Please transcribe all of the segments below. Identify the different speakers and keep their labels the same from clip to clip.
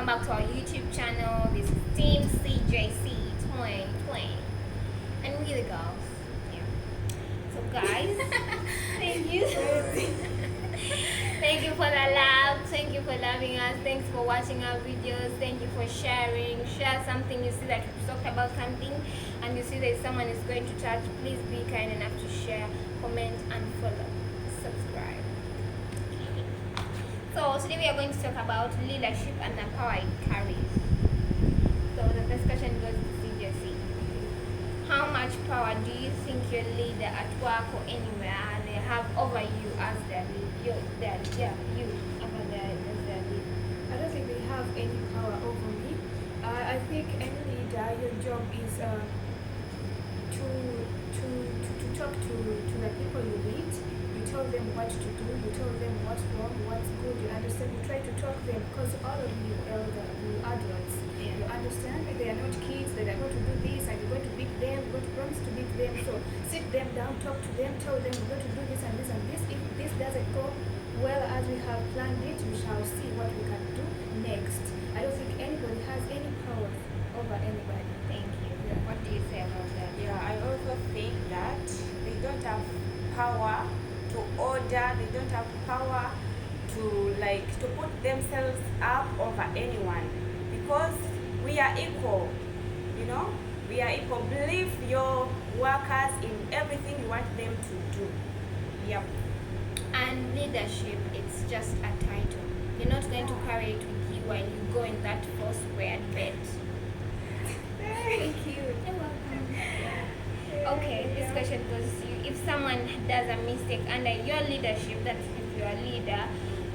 Speaker 1: welcome back to our YouTube channel. This is Team CJC 2020, and we the girls. Yeah. So guys, thank you. Thank you for the love. Thank you for loving us. Thanks for watching our videos. Thank you for sharing. Share something you see that we talked about something, and you see that someone is going to touch. Please be kind enough to share, comment, and follow. Subscribe. So today we are going to talk about leadership and the power it carries. So the first question goes to CJC. How much power do you think your leader at work or anywhere they have over you as their leader? You over there as their leader.
Speaker 2: I don't think they have any power over me. I think any leader, your job is to talk to the people you lead. You tell them what to do. You tell them what's wrong, what's good. You understand. You try to talk to them because all of you adults.
Speaker 1: Yeah.
Speaker 2: You understand. They are not kids. They are going to do this, and you're going to beat them. You're going to promise to beat them. So sit them down, talk to them, tell them we're going to do this and this and this. If this doesn't go well as we have planned it, we shall see what we can do next. I don't think anybody has any power over anybody.
Speaker 1: Thank you.
Speaker 2: Yeah.
Speaker 1: What do you say about that?
Speaker 3: Yeah, I also think that they don't have power to order, they don't have power to put themselves up over anyone, because we are equal, we are equal. Believe your workers in everything you want them to do. Yep.
Speaker 1: And leadership, it's just a title. You're not going to carry it with you while you go in that four-square bed.
Speaker 2: Thank you.
Speaker 1: You're welcome. Okay, this question goes to you. If someone does a mistake under your leadership, that's if you're a leader,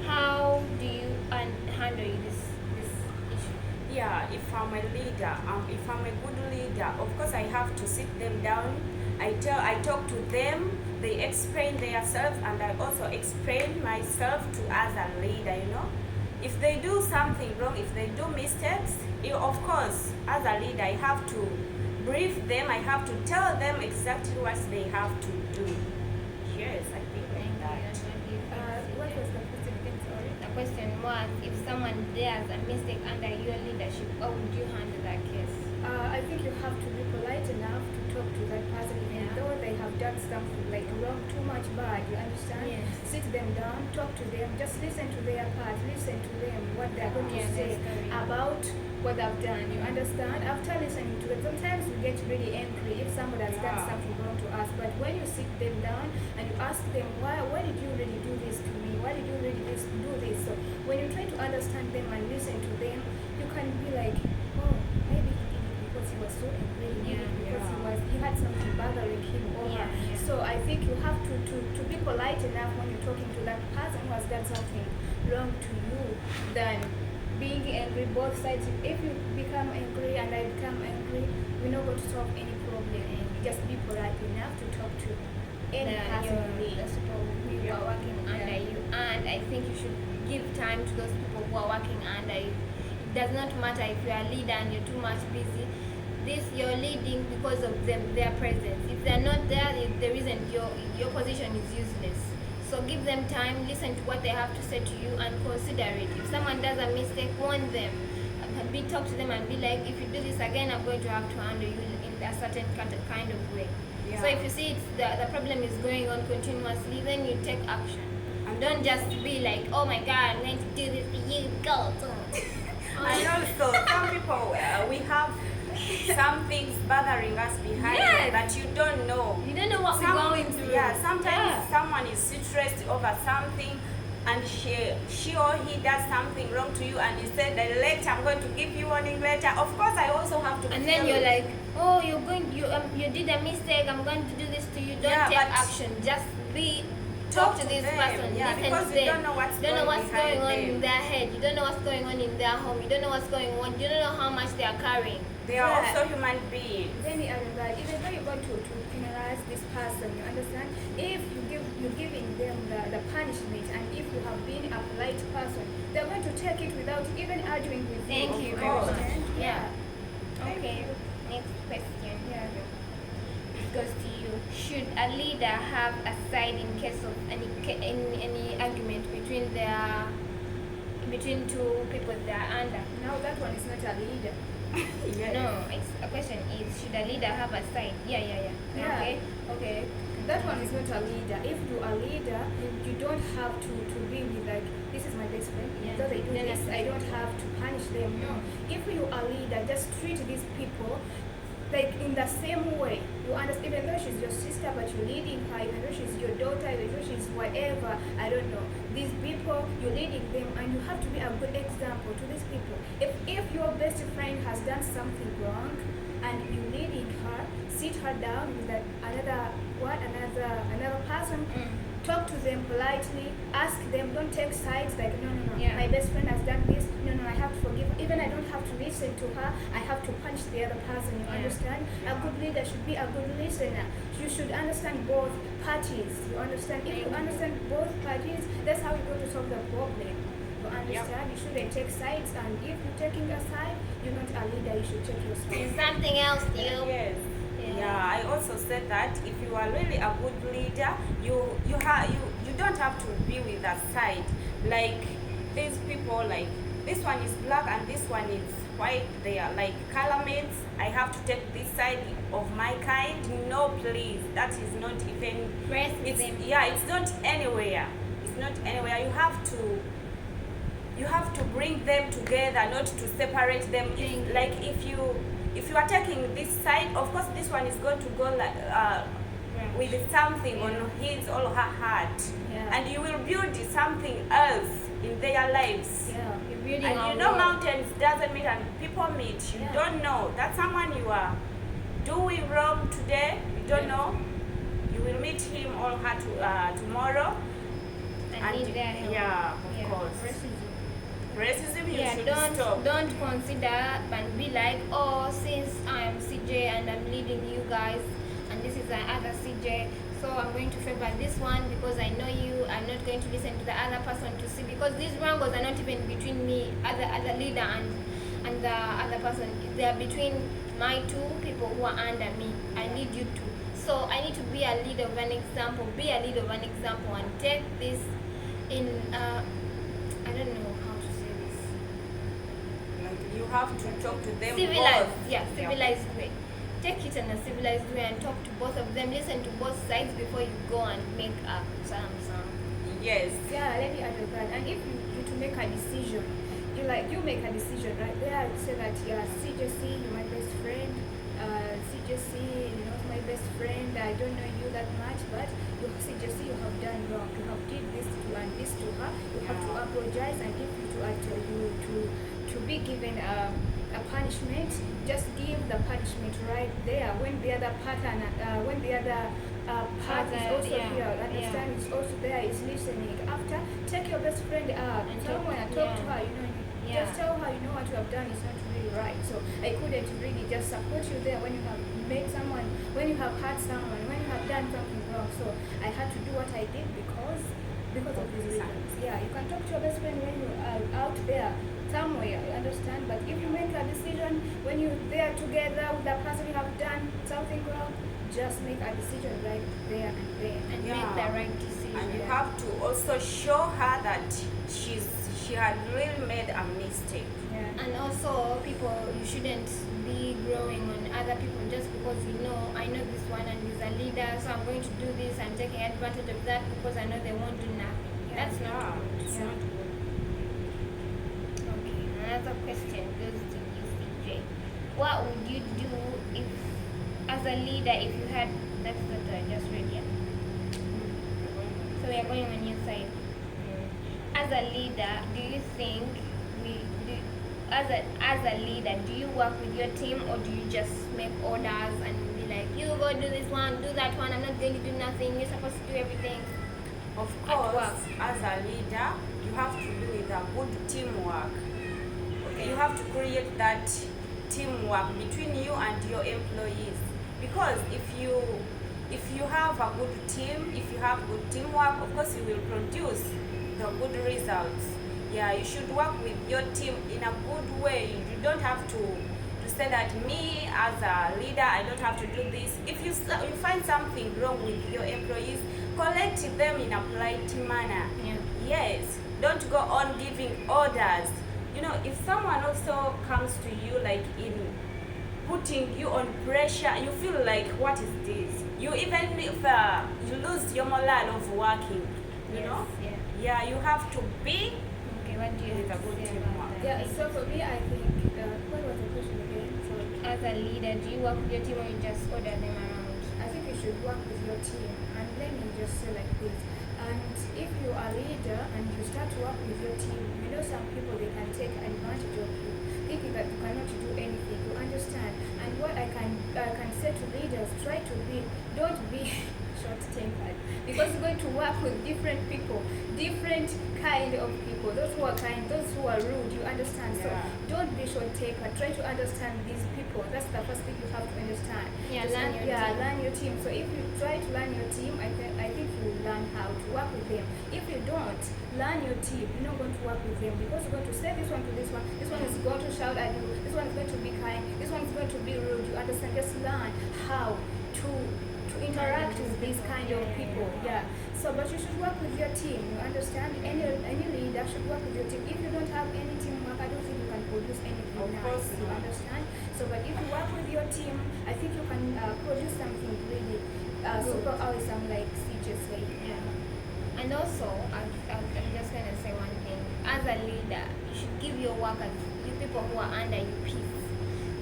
Speaker 1: how do you handle this issue?
Speaker 3: Yeah, if I'm a leader, if I'm a good leader, of course I have to sit them down. I talk to them, they explain themselves, and I also explain myself to as a leader, If they do something wrong, if they do mistakes, of course, as a leader, I have to brief them, I have to tell them exactly what they have to do. Yes, I think like that.
Speaker 2: What was the question again? Sorry.
Speaker 1: The question was, if someone does a mistake under your leadership, how would you handle that case?
Speaker 2: I think you have to be polite enough to talk to that person, even though they have done something like wrong, too much bad. You understand?
Speaker 1: Yes.
Speaker 2: Sit them down, talk to them, just listen to their part, listen to them, what they're going to
Speaker 1: Yes,
Speaker 2: say
Speaker 1: that's correct.
Speaker 2: about what they've done. You understand? After listening to them, sometimes we get really angry if somebody has done something wrong to us. But when you sit them down and you ask them, why did you really do this to me? Why did you really do this? So when you try to understand them and listen to them, you can be like, oh, maybe he did it because he was so angry, because he had something bothering him over.
Speaker 1: Yeah.
Speaker 2: So I think you have to be polite enough when you're talking to that person who has done something wrong to you than being angry. Both sides, if you become angry and I become angry, we're not going to solve any problem. Just be polite enough to talk to any person.
Speaker 1: The people who are working under you, and I think you should give time to those people who are working under you. It does not matter if you are a leader and you're too much busy. You're leading because of their presence. If they're not there, the reason your position is useless. So give them time, listen to what they have to say to you, and consider it. If someone does a mistake, warn them. Talk to them and be like, if you do this again, I'm going to have to handle you in a certain kind of way.
Speaker 3: Yeah.
Speaker 1: So if you see the problem is going on continuously, then you take action. And don't just be like, oh my God, I'm going to do this to you, go.
Speaker 3: And also, some people, we have some things bothering us behind
Speaker 1: Yes.
Speaker 3: that you don't know.
Speaker 1: You don't know what we're going through.
Speaker 3: Yeah, sometimes someone is stressed over something, and she or he does something wrong to you, and you said that later, I'm going to give you warning later. Of course, I also have to.
Speaker 1: And then you're like, oh, you did a mistake, I'm going to do this to you. Don't take action. Just talk to this person.
Speaker 3: Yeah,
Speaker 1: listen
Speaker 3: because
Speaker 1: to
Speaker 3: you
Speaker 1: them.
Speaker 3: don't know what's
Speaker 1: You don't know what's going on
Speaker 3: behind
Speaker 1: in
Speaker 3: them.
Speaker 1: their head. You don't know what's going on in their home. You don't know what's going on. You don't know how much they are carrying.
Speaker 3: They are also human beings.
Speaker 2: Then even though you're going to penalize this person, you understand? If you're giving them the punishment, and if you have been a polite person, they're going to take it without even arguing with you.
Speaker 1: Thank you very much.
Speaker 2: Understand?
Speaker 1: Yeah.
Speaker 2: Thank
Speaker 1: Okay.
Speaker 2: you.
Speaker 1: Next question.
Speaker 2: Yeah.
Speaker 1: It goes to you. Should a leader have a side in case of any argument between between two people that are under.
Speaker 2: Now that one is not a leader.
Speaker 3: Yes.
Speaker 1: No, it's a question is, should a leader have a side? Yeah.
Speaker 2: Yeah.
Speaker 1: Okay.
Speaker 2: That one is not a leader. If you are a leader, you don't have to be with like, this is my best friend.
Speaker 1: Yeah.
Speaker 2: So they do
Speaker 1: Then
Speaker 2: this, I don't have to punish them. No. If you are a leader, just treat these people like in the same way. You understand, even though she's your sister, but you're leading her, even though she's your daughter, even though she's whatever, I don't know. These people, you're leading them, and you have to be a good example to these people. If your best friend has done something wrong, and you're leading her, sit her down with another person, talk to them politely, ask them, don't take sides like, no,
Speaker 1: Yeah.
Speaker 2: my best friend has done this, no, I have to forgive her. Even I don't have to listen to her, I have to punish the other person, you
Speaker 1: Yeah.
Speaker 2: understand? A good leader should be a good listener. You should understand both parties, you understand? If you understand both parties, that's how you're going to solve the problem. You understand? You shouldn't take sides, and if you're taking a side, you're not a leader, you should take your side.
Speaker 1: Is something else, you?
Speaker 3: Yes.
Speaker 1: Yeah.
Speaker 3: Yeah, I also said that if you are really a good leader, you don't have to be with a side. Like these people, like this one is black and this one is white. They are like color mates. I have to take this side of my kind. No, please. That is not even.
Speaker 1: Racism.
Speaker 3: It's not anywhere. It's not anywhere. You have to bring them together, not to separate them. If you are taking this side, of course this one is going to go like with something on his or her heart,
Speaker 2: Yeah.
Speaker 3: and you will build something else in their lives.
Speaker 2: Yeah.
Speaker 1: You're building
Speaker 3: And
Speaker 1: a
Speaker 3: you know,
Speaker 1: wall.
Speaker 3: mountains doesn't meet and people meet. You
Speaker 2: Yeah.
Speaker 3: don't know that someone you are doing wrong today. You don't know. You will meet him or her tomorrow.
Speaker 1: And need their help.
Speaker 3: Yeah, of course. Racism, you should stop.
Speaker 1: Don't consider and be like, oh, since I'm CJ and I'm leading you guys, and this is the other CJ, so I'm going to favor this one because I know you. I'm not going to listen to the other person to see, because these wrangles are not even between me, other leader and the other person. They are between my two people who are under me. I need you to. So I need to be a leader of an example. Be a leader of an example and take this in. I don't know how to say this.
Speaker 3: Like you have to talk to them
Speaker 1: Civilized,
Speaker 3: both.
Speaker 1: civilized way. Take it in a civilized way and talk to both of them. Listen to both sides before you go and make up some.
Speaker 3: Yes.
Speaker 2: Yeah, let me add to that. And if you to make a decision, you make a decision right there. You say that CJC, you're my best friend. CJC, you're not my best friend. I don't know you that much, but CJC, you have done wrong. You have did this to and this to her. You have to apologize, and if to be given a punishment, just give the punishment right there. When the other part is also here, understand, it's also there, is listening. After, take your best friend out,
Speaker 1: And
Speaker 2: talk to her, just tell her, what you have done is not really right. So I couldn't really just support you there when you have made someone, when you have hurt someone, when you have done something wrong. So I had to do what I did because of these reasons. Yeah, you can talk to your best friend when you are out there somewhere, you understand? But if you make a decision when you're there together with the person you have done something wrong, just make a decision right there and there.
Speaker 1: And make the right decision.
Speaker 3: And you have to also show her that she had really made a mistake.
Speaker 2: Yeah.
Speaker 1: And also, people, you shouldn't be growing on other people just because I know this one and he's a leader, so I'm going to do this. I'm taking advantage of that because I know they won't do nothing.
Speaker 2: Yeah.
Speaker 1: That's not good.
Speaker 3: It's not good.
Speaker 1: Okay, another question goes to you, CJ. What would you do if, as a leader, if you had, that's what I just read here. So we are going on your side. As a leader, do you think as a leader, do you work with your team or do you just make orders and be like, you go do this one, do that one, I'm not going to do nothing, you're supposed to do everything?
Speaker 3: Of
Speaker 1: At
Speaker 3: course,
Speaker 1: work.
Speaker 3: as a leader, you have to do with a good teamwork. You have to create that teamwork between you and your employees. Because if you have a good team, if you have good teamwork, of course you will produce the good results. Yeah, you should work with your team in a good way. You don't have to say that me as a leader, I don't have to do this. If you find something wrong with your employees, correct them in a polite manner.
Speaker 1: Yeah.
Speaker 3: Yes, don't go on giving orders. You know, if someone also comes to you like in putting you on pressure, you feel like, what is this? You even if you lose your morale of working, you know? Yeah, you have to be
Speaker 1: Okay, what do you
Speaker 3: with a
Speaker 1: have to
Speaker 3: good
Speaker 1: say
Speaker 3: teamwork.
Speaker 1: about that?
Speaker 2: Yeah, so for me, I think, what was the question again? So,
Speaker 1: As a leader, do you work with your team or you just order them around?
Speaker 2: I think you should work with your team. And let me just say like this. And if you are a leader and you start to work with your team, you know some people, they can take advantage of you, thinking that you cannot do anything. You understand? And what I can say to leaders, don't be short-tempered, because you're going to work with different people, different kind of people. Those who are kind, those who are rude. You understand? So
Speaker 3: Yeah.
Speaker 2: don't be short-tempered. Try to understand these people. That's the first thing you have to understand.
Speaker 1: Yeah,
Speaker 2: Just
Speaker 1: learn your team.
Speaker 2: learn your team. So if you try to learn your team, I think you will learn how to work with them. If you don't learn your team, you're not going to work with them, because you're going to say this one to this one. This one is going to shout at you. This one is going to be kind. This one is going to be rude. You understand? Just learn how to interact with these kind of people. Yeah. So, but you should work with your team. You understand? Any leader should work with your team. If you don't have any teamwork, I don't think you can produce anything
Speaker 3: Of
Speaker 2: nice.
Speaker 3: course
Speaker 2: You
Speaker 3: not.
Speaker 2: understand? So, but if you work with your team, I think you can produce something really super awesome, like CJ said.
Speaker 1: Yeah. And also, I'm just going to say one thing. As a leader, you should give your workers, you people who are under you, peace.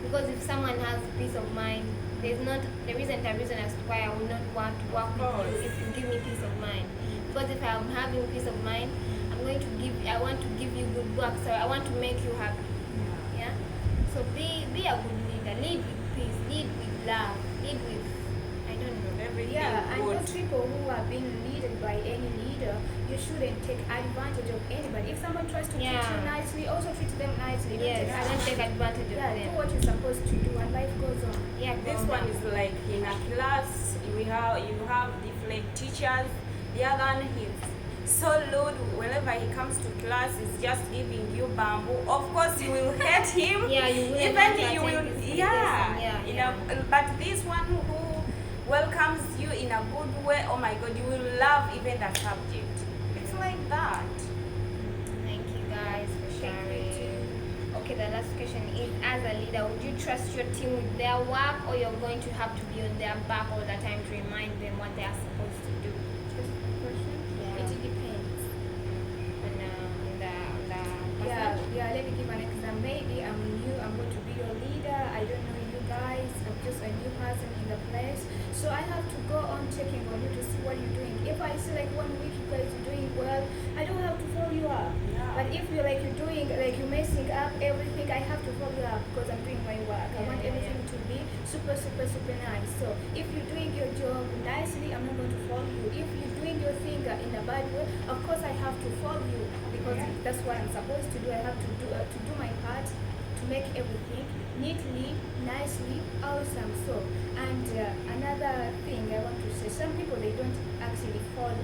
Speaker 1: Because if someone has peace of mind, there isn't a reason as to why I will not want to work with you if you give me peace of mind. Because if I'm having peace of mind, I want to give you good work, so I want to make you happy. Yeah. So be a good leader. Lead with peace. Lead with love. Lead with, I don't know.
Speaker 3: Everything
Speaker 2: Yeah, and
Speaker 3: good.
Speaker 2: those people who are being led by any leader, you shouldn't take advantage of anybody. If someone tries to treat
Speaker 1: Yeah.
Speaker 2: you nicely, also treat them nicely. Don't
Speaker 1: Yes,
Speaker 2: take
Speaker 1: I don't take advantage of
Speaker 2: Yeah, do
Speaker 1: them.
Speaker 2: what you're supposed to do, and life goes on.
Speaker 1: Yeah,
Speaker 3: This
Speaker 1: go
Speaker 3: one
Speaker 1: on.
Speaker 3: is like in a class, you have different teachers. The other one is so rude. Whenever he comes to class, he's just giving you bamboo. Of course, you will hate him.
Speaker 1: Yeah, you will.
Speaker 3: Even you will. Yeah.
Speaker 1: Yeah.
Speaker 3: But this one who welcomes you in a good way, oh my God, you will love even the subject. It's like that.
Speaker 1: Thank you guys for
Speaker 2: Thank you
Speaker 1: sharing.
Speaker 2: too.
Speaker 1: Okay, the last question is, as a leader, would you trust your team with their work, or you're going to have to be on their back all the time to remind them what they are supposed to do?
Speaker 2: Just a question.
Speaker 1: Yeah.
Speaker 2: It depends.
Speaker 1: On the
Speaker 2: Yeah,
Speaker 1: person?
Speaker 2: yeah. Let me give an example. Maybe I'm new. I'm going to be your leader. I don't know you guys. I'm just a new person in the place. So I have to go on checking on you to see what you're doing. If I see like 1 week you guys are doing well, I don't have to follow you up.
Speaker 3: Yeah.
Speaker 2: But if you're like you're doing like you're messing up everything, I have to follow you up because I'm doing my work. I want everything to be super nice. So if you're doing your job nicely, I'm not going to follow you. If you're doing your thing in a bad way, of course I have to follow you, because that's what I'm supposed to do. I have to do my part to make everything neatly, nicely, awesome. So, and another thing I want to say, some people, they don't actually follow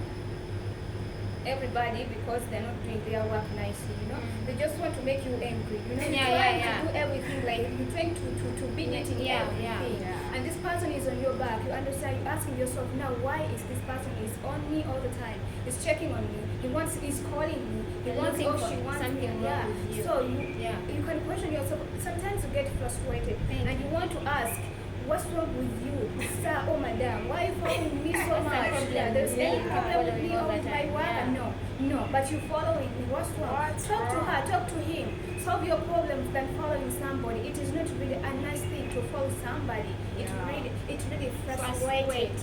Speaker 2: everybody because they're not doing their work nicely, you know. They just want to make you angry, you know. You're trying to do everything, like you're trying to be neat in everything.
Speaker 3: Yeah.
Speaker 2: And this person is on your back. You understand? You're asking yourself now, why is this person is on me all the time? He's checking on me. He's calling me. He
Speaker 1: You're
Speaker 2: wants
Speaker 1: looking
Speaker 2: or
Speaker 1: for
Speaker 2: she wants
Speaker 1: something
Speaker 2: me.
Speaker 1: wrong with you.
Speaker 2: So you can question yourself. Sometimes you get frustrated and you want to ask, what's wrong with you, sir? Oh, madam, why are you following me so
Speaker 1: What's the
Speaker 2: much?
Speaker 1: problem
Speaker 2: Yeah, there's
Speaker 1: with me?
Speaker 2: any
Speaker 1: You
Speaker 2: problem with
Speaker 1: following
Speaker 2: me
Speaker 1: all
Speaker 2: or
Speaker 1: the
Speaker 2: with my
Speaker 1: time.
Speaker 2: work?
Speaker 1: Yeah.
Speaker 2: No, but you following me. What's wrong?
Speaker 3: What's
Speaker 2: Talk to
Speaker 3: wrong?
Speaker 2: her, talk to him. Solve your problems than following somebody. It is not really a nice thing to follow somebody. It's really frustrating.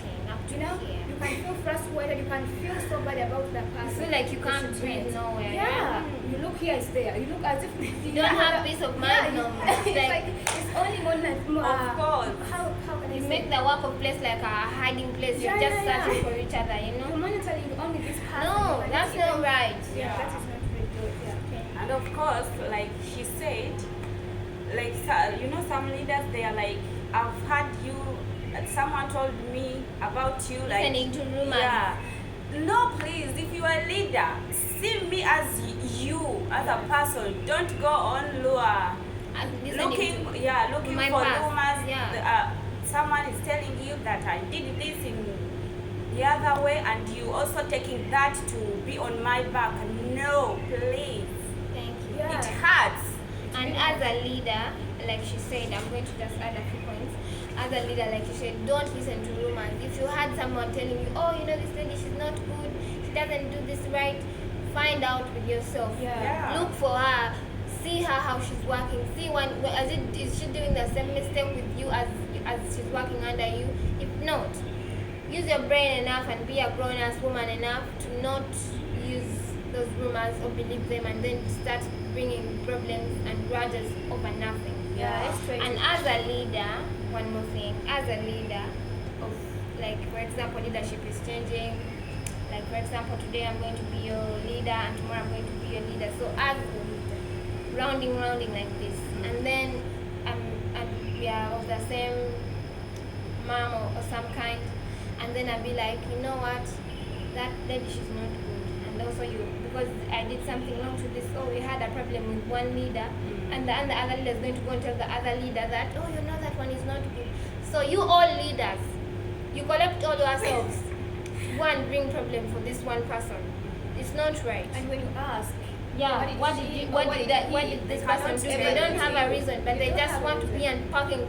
Speaker 2: You know, you can feel frustrated, you can feel so bad about that person.
Speaker 1: You feel like you can't
Speaker 2: should
Speaker 1: breathe
Speaker 2: change.
Speaker 1: nowhere.
Speaker 2: Yeah, you look here, it's there. You look as if
Speaker 1: You don't have peace of mind no more.
Speaker 2: It's like it's only one night.
Speaker 3: Of course.
Speaker 2: How can I
Speaker 1: You
Speaker 2: say?
Speaker 1: make the workplace like a hiding place. You're just searching for each other, you
Speaker 2: You're
Speaker 1: know?
Speaker 2: monitoring only this person.
Speaker 1: No,
Speaker 2: but
Speaker 1: that's
Speaker 2: even-
Speaker 1: not right.
Speaker 2: Yeah, that is not really good. Yeah.
Speaker 3: And of course, like she said, like you know, some leaders, they are like, I've had you. Someone told me about you, like
Speaker 1: Listening to rumors.
Speaker 3: yeah. No, please. If you are a leader, see me as you, as a person. Don't go on lure. Looking
Speaker 1: my
Speaker 3: for
Speaker 1: past.
Speaker 3: rumors.
Speaker 1: Yeah.
Speaker 3: Someone is telling you that I did this in the other way, and you also taking that to be on my back. No, please.
Speaker 1: Thank
Speaker 2: Yeah.
Speaker 3: it hurts.
Speaker 1: And as a leader, like she said, I'm going to just add a few points. As a leader, like you said, don't listen to rumors. If you had someone telling you, oh, you know, this lady, she's not good, she doesn't do this right, find out with yourself.
Speaker 2: Yeah.
Speaker 1: Look for her, see her how she's working, see is she doing the same mistake with you as she's working under you. If not, use your brain enough and be a grown-ass woman enough to not use those rumors or believe them, and then start bringing problems and grudges over nothing.
Speaker 2: Yeah, it's straight.
Speaker 1: And as a leader, one more thing, as a leader of, like, for example, leadership is changing. Like, for example, today I'm going to be your leader and tomorrow I'm going to be your leader. So as rounding like this, and then we are of the same mom or some kind, and then I'll be like, you know what, that lady, she's not good. And also you, because I did something wrong to this, oh, we had a problem with one leader, and the other leader is going to go and tell the other leader that, oh, you know, that one is not good. So you all leaders, you collect all yourselves. One, bring problem for this one person. It's not right.
Speaker 2: And when you ask,
Speaker 1: Yeah, what did this person do? They don't have a reason, but they just want to be and poking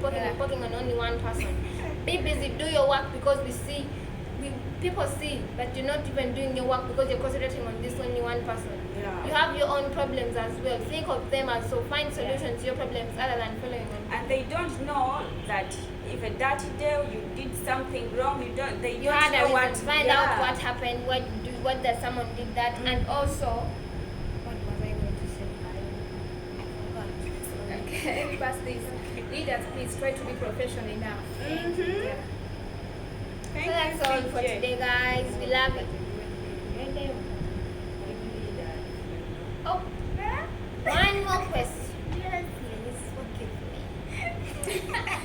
Speaker 1: on only one person. Be busy, do your work, because people see that you're not even doing your work because you're concentrating on this only one person.
Speaker 3: Yeah.
Speaker 1: You have your own problems as well. Think of them as so. Find solutions to your problems other than following on.
Speaker 3: And they don't know that if a dirty day you did something wrong,
Speaker 1: You
Speaker 3: don't
Speaker 1: had
Speaker 3: know
Speaker 1: a
Speaker 3: what
Speaker 1: reason. Find out what happened, what that someone did that, and also, what was I going to say? I forgot.
Speaker 2: okay, we pass this. Leaders, please try to be professional enough.
Speaker 3: Mhm.
Speaker 2: Yeah.
Speaker 1: So that's all for today, guys. We love it. Oh, one more question. Please forgive me.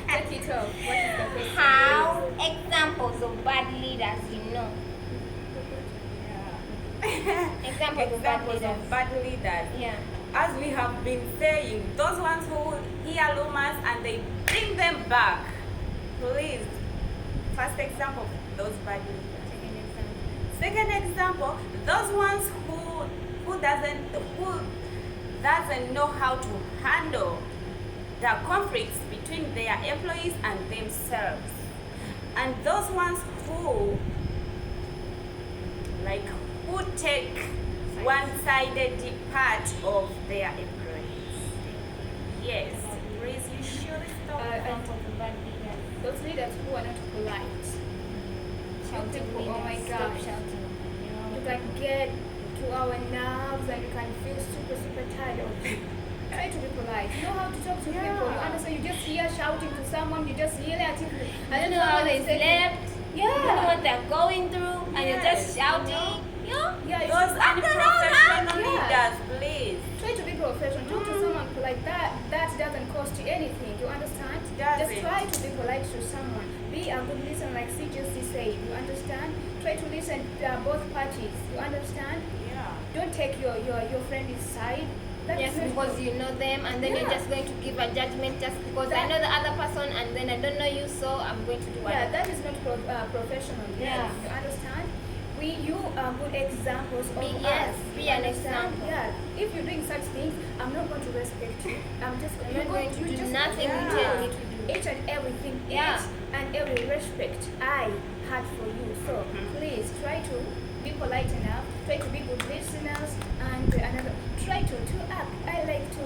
Speaker 2: Take it off. What is the question?
Speaker 1: How examples of bad leaders you know? Examples of bad
Speaker 3: Examples
Speaker 1: leaders.
Speaker 3: of bad leaders.
Speaker 1: Yeah.
Speaker 3: As we have been saying, those ones who hear rumors and they bring them back. Please. First example, those bad leaders.
Speaker 1: Second example.
Speaker 3: Second example, those ones who doesn't know how to handle the conflicts between their employees and themselves. And those ones who take one-sided part of their employees. Yes, please, you should stop.
Speaker 1: Examples of bad leaders.
Speaker 2: Those leaders who are not polite.
Speaker 1: Shouting
Speaker 2: People, oh my
Speaker 1: leaders. Stop
Speaker 2: gosh.
Speaker 1: shouting. You know?
Speaker 2: You can get to our nerves and you can feel super tired of it. Try to be polite. You know how to talk to
Speaker 3: Yeah.
Speaker 2: people. You understand? You just hear shouting to someone, you just yell at him.
Speaker 1: I don't know how they slept.
Speaker 2: Yeah.
Speaker 1: You don't know what they're going through, and you're just
Speaker 3: Yes.
Speaker 1: shouting.
Speaker 2: Yeah, you
Speaker 3: Those
Speaker 2: should-
Speaker 3: unprofessional
Speaker 2: Yeah.
Speaker 3: leaders, please.
Speaker 2: Try to be professional. Talk to someone like that. That doesn't cost you anything. You understand?
Speaker 3: Doesn't.
Speaker 2: Just try to be polite to someone. Be a good listener, like CJC said. You understand? Try to listen to both parties. You understand?
Speaker 3: Yeah.
Speaker 2: Don't take your friend's side. That
Speaker 1: Yes,
Speaker 2: is not
Speaker 1: because
Speaker 2: good.
Speaker 1: you know them, and then you're
Speaker 2: Yeah.
Speaker 1: just going to give a judgment just because I know the other person, and then I don't know you, so I'm going to do what.
Speaker 2: Yeah, that is not professional.
Speaker 1: Yeah.
Speaker 2: You understand? You are good examples of
Speaker 1: Be-
Speaker 2: us.
Speaker 1: yes,
Speaker 2: You
Speaker 1: be an
Speaker 2: understand?
Speaker 1: example.
Speaker 2: Yeah. If you're doing such things, I'm not going to respect you. I'm just
Speaker 1: I'm not going to do nothing
Speaker 3: you
Speaker 2: you
Speaker 3: tell
Speaker 1: me to do.
Speaker 2: Each and everything,
Speaker 1: Yeah.
Speaker 2: each and every respect I had for you. So please try to be polite enough. Try to be good listeners, and try to act. I like to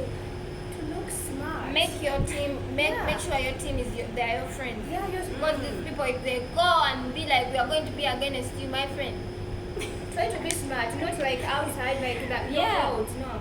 Speaker 2: look smart.
Speaker 1: Make your team,
Speaker 2: Yeah.
Speaker 1: make sure your team they're your friends.
Speaker 2: Yeah, you're
Speaker 1: Because these people, if they go and be like, we are going to be against you, my friend.
Speaker 2: Try to be smart, not like outside like that.
Speaker 1: Yeah.
Speaker 2: No.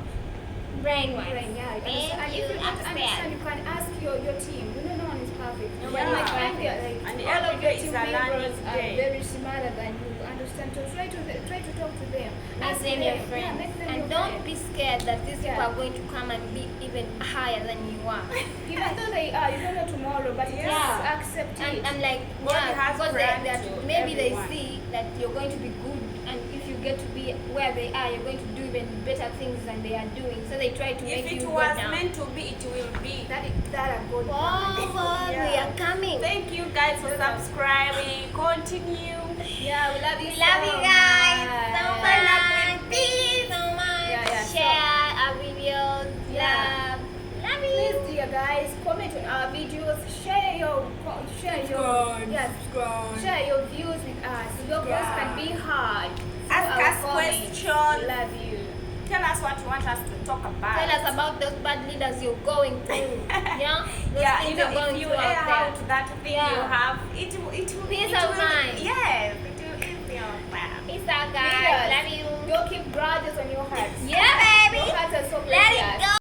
Speaker 1: Brainwash.
Speaker 2: Right, yeah.
Speaker 1: Thank
Speaker 2: And
Speaker 1: you,
Speaker 2: if you don't
Speaker 1: upstairs.
Speaker 2: understand, you can ask your team. You know, no one is perfect.
Speaker 1: Nobody
Speaker 2: You
Speaker 1: is
Speaker 2: might find
Speaker 1: perfect.
Speaker 2: that, like,
Speaker 3: And
Speaker 2: all of
Speaker 3: every
Speaker 2: your
Speaker 3: day
Speaker 2: team
Speaker 3: is a learning
Speaker 2: members are
Speaker 3: day.
Speaker 2: very smarter than you. Understand? So try to talk to them.
Speaker 1: Make
Speaker 2: Ask
Speaker 1: them your
Speaker 2: Yeah,
Speaker 1: friends.
Speaker 2: make them
Speaker 1: And
Speaker 2: your
Speaker 1: don't
Speaker 2: friends.
Speaker 1: be scared that these people
Speaker 2: Yeah.
Speaker 1: are going to come and be even higher than you are.
Speaker 2: Even though they are, you don't know tomorrow, but
Speaker 3: Yeah.
Speaker 2: just accept it.
Speaker 1: And like,
Speaker 3: God
Speaker 1: yeah,
Speaker 3: has
Speaker 1: because
Speaker 3: planned
Speaker 1: they
Speaker 3: to
Speaker 1: maybe they
Speaker 3: everyone.
Speaker 1: see that you're going to be good, and if you get to be where they are, you're going to do even better things than they are doing. So they try to make
Speaker 3: If
Speaker 1: you
Speaker 3: it
Speaker 1: go
Speaker 3: was
Speaker 1: down.
Speaker 3: meant to be, it will be.
Speaker 2: that are good.
Speaker 1: Forward, we
Speaker 3: Yeah.
Speaker 1: are coming.
Speaker 3: Thank you guys for subscribing. Continue.
Speaker 2: Yeah, we love you.
Speaker 1: We love you
Speaker 2: so
Speaker 1: guys so
Speaker 2: much.
Speaker 1: much. Thank you so much.
Speaker 2: Yeah, yeah, so-
Speaker 1: Share our videos.
Speaker 2: Share your views with us. Your voice
Speaker 3: Yeah.
Speaker 2: can be heard.
Speaker 3: Ask
Speaker 2: Our
Speaker 3: us
Speaker 2: comments.
Speaker 3: questions.
Speaker 2: Love you.
Speaker 3: Tell us what you want us to talk about.
Speaker 1: Tell us about those bad leaders you're going through. Yeah? Those
Speaker 3: Yeah,
Speaker 1: things
Speaker 3: you know,
Speaker 1: you're going
Speaker 3: if you
Speaker 1: through
Speaker 3: air
Speaker 1: out there.
Speaker 3: out that thing
Speaker 1: Yeah.
Speaker 3: you have, it will
Speaker 1: Peace
Speaker 3: it
Speaker 1: of
Speaker 3: will,
Speaker 1: mind.
Speaker 3: Yes, it will ease your mind.
Speaker 1: Peace out, guys.
Speaker 2: Leaders,
Speaker 1: Love you.
Speaker 2: don't keep grudges on your hearts.
Speaker 1: Yeah, baby.
Speaker 2: Your hearts are so
Speaker 1: Let it
Speaker 2: precious.
Speaker 1: go.